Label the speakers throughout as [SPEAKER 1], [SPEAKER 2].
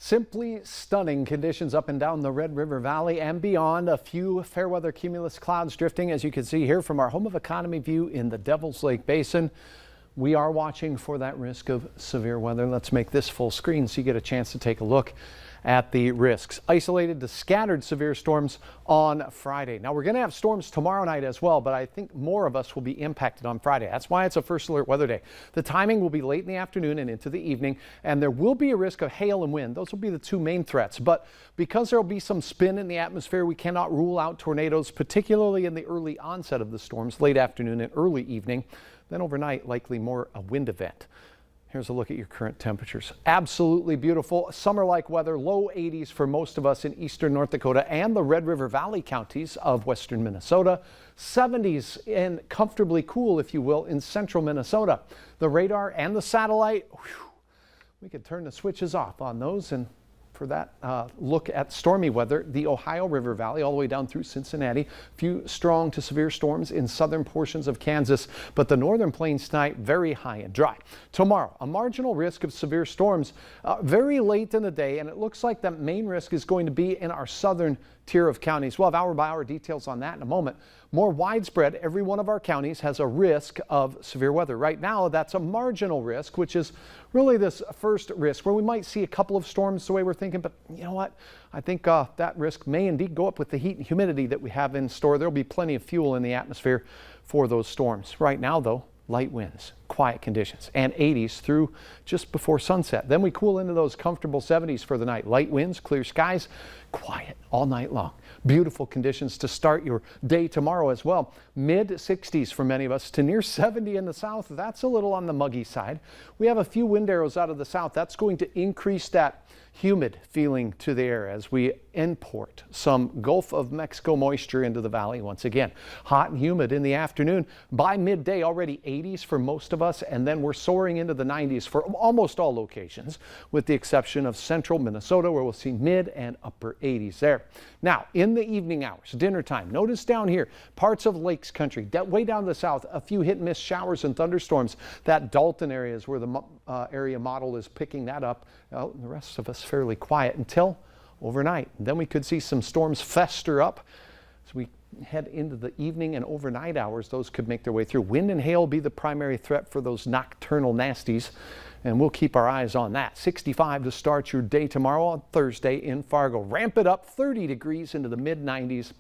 [SPEAKER 1] Simply stunning conditions up and down the Red River Valley and beyond. A few fair weather cumulus clouds drifting, as you can see here from our home of economy view in the Devil's Lake Basin. We are watching for that risk of severe weather. Let's make this full screen so you get a chance to take a look at the risks. Isolated to scattered severe storms on Friday. Now we're going to have storms tomorrow night as well, but I think more of us will be impacted on Friday. That's why it's a first alert weather day. The timing will be late in the afternoon and into the evening, and there will be a risk of hail and wind. Those will be the two main threats, but because there will be some spin in the atmosphere, we cannot rule out tornadoes, particularly in the early onset of the storms, late afternoon and early evening. Then overnight, likely more a wind event. Here's a look at your current temperatures. Absolutely beautiful summer-like weather, low 80s for most of us in eastern North Dakota and the Red River Valley counties of western Minnesota. 70s and comfortably cool, if you will, in central Minnesota. The radar and the satellite, we could turn the switches off on those. And for that look at stormy weather, the Ohio River Valley all the way down through Cincinnati. Few strong to severe storms in southern portions of Kansas, but the northern plains tonight very high and dry. Tomorrow, a marginal risk of severe storms very late in the day, and it looks like the main risk is going to be in our southern tier of counties. We'll have hour-by-hour details on that in a moment. More widespread, every one of our counties has a risk of severe weather. Right now, that's a marginal risk, which is really this first risk where we might see a couple of storms the way we're thinking. But you know what? I think that risk may indeed go up with the heat and humidity that we have in store. There'll be plenty of fuel in the atmosphere for those storms. Right now, though, light winds, quiet conditions, and 80s through just before sunset. Then we cool into those comfortable 70s for the night. Light winds, clear skies, quiet all night long. Beautiful conditions to start your day tomorrow as well. Mid 60s for many of us to near 70 in the south. That's a little on the muggy side. We have a few wind arrows out of the south. That's going to increase that humid feeling to the air as we import some Gulf of Mexico moisture into the valley once again. Hot and humid in the afternoon. By midday, already 80s for most of us, and then we're soaring into the 90s for almost all locations, with the exception of central Minnesota, where we'll see mid and upper 80s there. Now, in the evening hours, dinner time, notice down here, parts of Lakes Country, way down the south, a few hit-and-miss showers and thunderstorms. That Dalton area is where the area model is picking that up. The rest of us fairly quiet until overnight. And then we could see some storms fester up as we head into the evening and overnight hours. Those could make their way through. Wind and hail be the primary threat for those nocturnal nasties, and we'll keep our eyes on that. 65 to start your day tomorrow on Thursday in Fargo. Ramp it up 30 degrees into the mid 90s.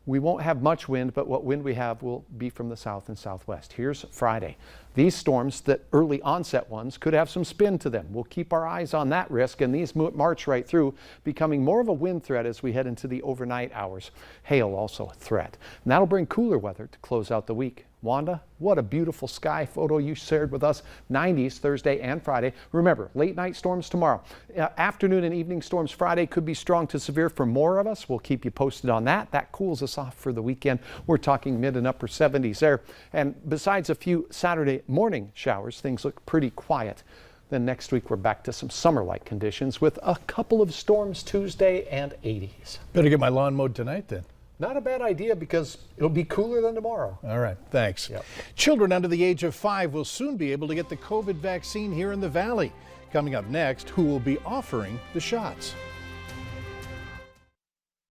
[SPEAKER 1] We won't have much wind, but what wind we have will be from the south and southwest. Here's Friday. These storms, that early onset ones, could have some spin to them. We'll keep our eyes on that risk, and these march right through, becoming more of a wind threat as we head into the overnight hours. Hail also a threat. And that'll bring cooler weather to close out the week. Wanda, what a beautiful sky photo you shared with us. 90s Thursday and Friday. Remember, late night storms tomorrow. Afternoon and evening storms Friday could be strong to severe for more of us. We'll keep you posted on that. That cools us off for the weekend. We're talking mid and upper 70s there. And besides a few Saturday morning showers, things look pretty quiet. Then next week, we're back to some summer-like conditions with a couple of storms Tuesday and 80s.
[SPEAKER 2] Better get my lawn mowed tonight then.
[SPEAKER 1] Not a bad idea because it'll be cooler than tomorrow.
[SPEAKER 2] All right, thanks.
[SPEAKER 1] Yep.
[SPEAKER 2] Children under the age of 5 will soon be able to get the COVID vaccine here in the Valley. Coming up next, who will be offering the shots?